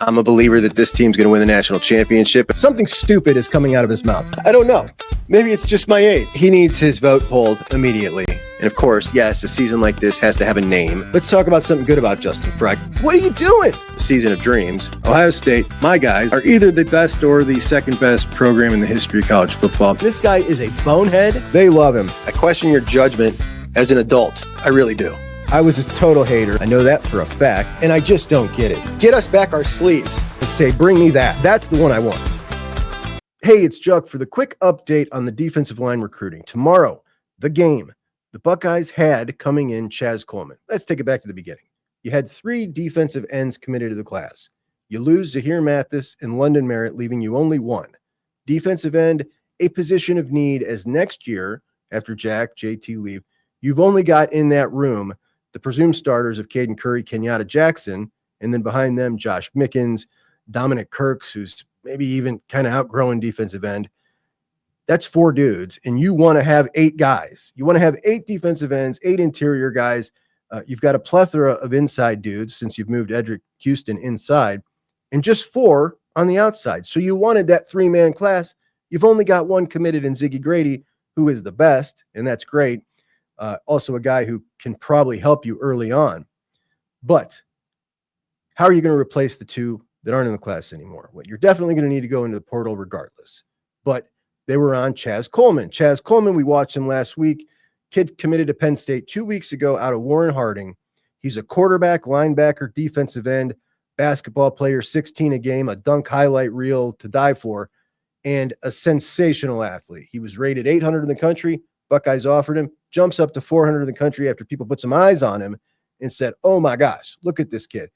I'm a believer that this team's going to win the national championship. Something stupid is coming out of his mouth. I don't know. Maybe it's just my age. He needs his vote pulled immediately. And of course, yes, a season like this has to have a name. Let's talk about something good about Justin Freck. What are you doing? The season of dreams. Ohio State, my guys, are either the best or the second best program in the history of college football. This guy is a bonehead. They love him. I question your judgment as an adult. I really do. I was a total hater. I know that for a fact, and I just don't get it. Get us back our sleeves. And say, bring me that. That's the one I want. Hey, it's Juck for the quick update on the defensive line recruiting. Tomorrow, the game. The Buckeyes had coming in Chaz Coleman. Let's take it back to the beginning. You had 3 defensive ends committed to the class. You lose Zahir Mathis and London Merritt, leaving you only 1. Defensive end, a position of need, as next year, after Jack, JT leave, you've only got in that room the presumed starters of Caden Curry, Kenyatta Jackson, and then behind them, Josh Mickens, Dominic Kirks, who's maybe even kind of outgrowing defensive end. That's 4 dudes, and you want to have 8 guys. You want to have 8 defensive ends, 8 interior guys. You've got a plethora of inside dudes since you've moved Edric Houston inside, and just 4 on the outside. So you wanted that 3-man class. You've only got 1 committed in Ziggy Grady, who is the best, and that's great. Also a guy who can probably help you early on. But how are you going to replace the 2 that aren't in the class anymore? Well, you're definitely going to need to go into the portal regardless. But they were on Chaz Coleman. Chaz Coleman, we watched him last week. Kid committed to Penn State 2 weeks ago out of Warren Harding. He's a quarterback, linebacker, defensive end, basketball player, 16 a game, a dunk highlight reel to die for, and a sensational athlete. He was rated 800 in the country. Buckeyes offered him, jumps up to 400 in the country after people put some eyes on him and said, oh my gosh, look at this kid.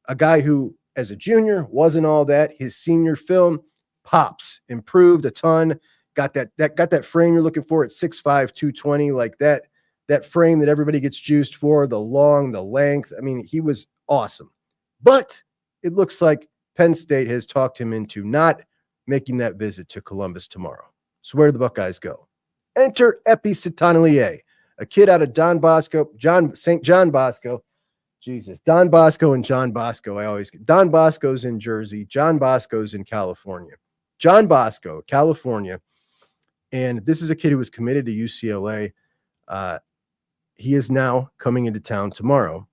A guy who, as a junior, wasn't all that. His senior film pops, improved a ton, got that frame you're looking for at 6'5", 220, like that frame that everybody gets juiced for, the long, the length. I mean, he was awesome. But it looks like Penn State has talked him into not making that visit to Columbus tomorrow. So where do the Buckeyes go? Enter Epi Sitanilei, a kid out of Don Bosco and John Bosco. Don Bosco's in Jersey. John Bosco's in California. John Bosco, California. And this is a kid who was committed to UCLA. He is now coming into town tomorrow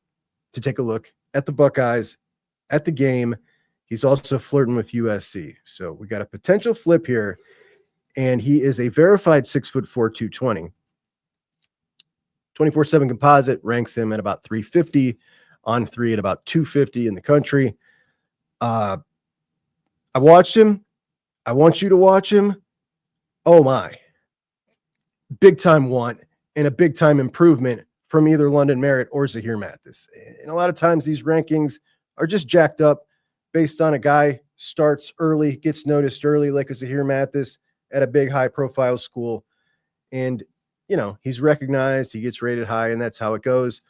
to take a look at the Buckeyes, at the game. He's also flirting with USC. So we got a potential flip here. And he is a verified 6'4", 220. 24/7 composite ranks him at about 350, on 3 at about 250 in the country. I watched him. I want you to watch him. Oh my. Big time want and a big time improvement from either London Merritt or Zahir Mathis. And a lot of times these rankings are just jacked up based on a guy starts early, gets noticed early, like a Zahir Mathis at a big high profile school. And, you know, he's recognized, he gets rated high, and that's how it goes.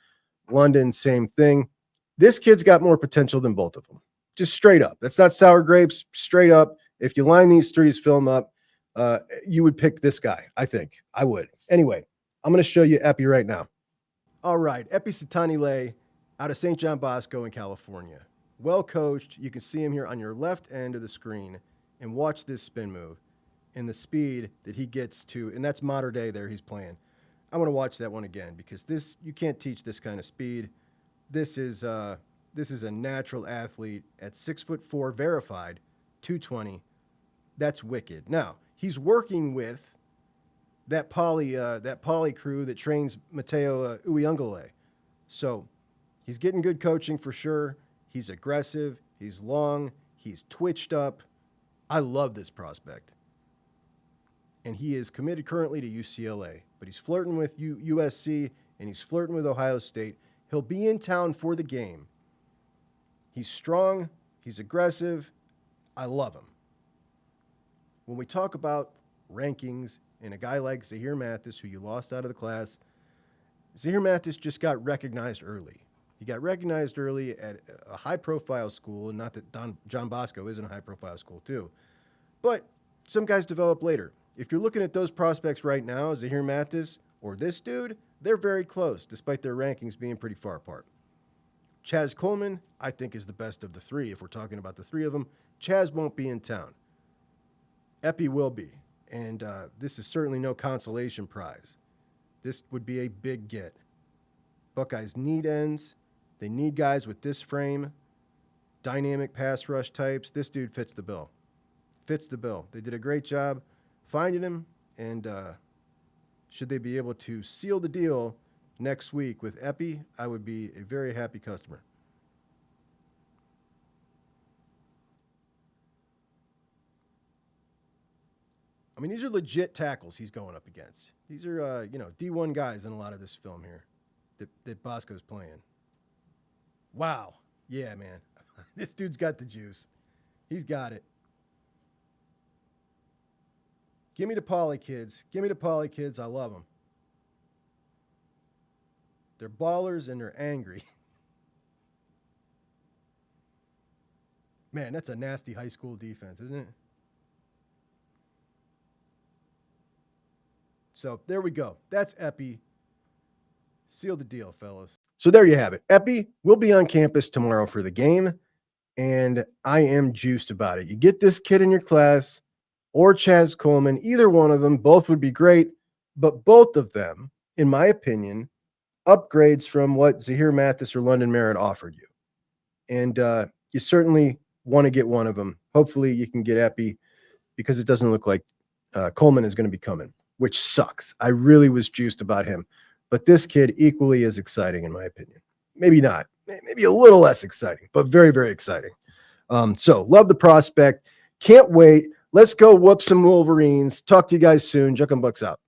London, same thing. This kid's got more potential than both of them. Just straight up. That's not sour grapes. Straight up. If you line these 3's film up, you would pick this guy. I think I would. Anyway, I'm going to show you Epi right now. All right. Epi Sitanilei out of St. John Bosco in California. Well coached. You can see him here on your left end of the screen, and watch this spin move and the speed that he gets to. And that's modern day there he's playing. I want to watch that one again because this, you can't teach this kind of speed. This is a natural athlete at 6'4", verified, 220. That's wicked. Now he's working with that poly crew that trains Mateo Uyunglele. So he's getting good coaching for sure. He's aggressive. He's long. He's twitched up. I love this prospect. And he is committed currently to UCLA, but he's flirting with USC and he's flirting with Ohio State. He'll be in town for the game. He's strong. He's aggressive. I love him. When we talk about rankings and a guy like Zahir Mathis, who you lost out of the class, Zahir Mathis just got recognized early. He got recognized early at a high-profile school, and not that John Bosco isn't a high-profile school too, but some guys develop later. If you're looking at those prospects right now, Zahir Mathis or this dude, they're very close, despite their rankings being pretty far apart. Chaz Coleman, I think, is the best of the three. If we're talking about the three of them, Chaz won't be in town. Epi will be. And this is certainly no consolation prize. This would be a big get. Buckeyes need ends. They need guys with this frame, dynamic pass rush types. This dude fits the bill. Fits the bill. They did a great job finding him, and should they be able to seal the deal next week with Epi, I would be a very happy customer. I mean, these are legit tackles he's going up against. These are, D1 guys in a lot of this film here that Bosco's playing. Wow. Yeah, man. This dude's got the juice. He's got it. Give me the Poly kids. Give me the Poly kids. I love them. They're ballers and they're angry. Man, that's a nasty high school defense, isn't it? So there we go. That's Epi. Seal the deal, fellas. So there you have it. Epi will be on campus tomorrow for the game, and I am juiced about it. You get this kid in your class or Chaz Coleman, either one of them, both would be great, but both of them, in my opinion, upgrades from what Zahir Mathis or London Merritt offered you. And you certainly want to get one of them. Hopefully you can get Epi, because it doesn't look like Coleman is going to be coming, which sucks. I really was juiced about him. But this kid equally as exciting, in my opinion. Maybe not. Maybe a little less exciting, but very, very exciting. So love the prospect. Can't wait. Let's go whoop some Wolverines. Talk to you guys soon. Juckonbucks out.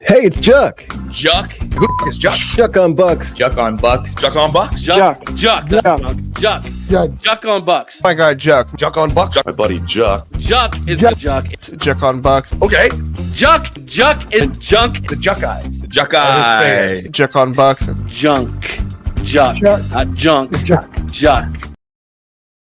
Hey, it's Juck. Juck? Who is Juck? Juckonbucks. Juckonbucks. Juckonbucks? Juck. Juckonbucks. My guy Juck. Juckonbucks. My buddy Juck. Juck is the Juck. It's Juckonbucks. Okay. Juck is junk. The Juck eyes. Juck eyes. Juckonbucks. Junk. Juck. Not junk. Juck.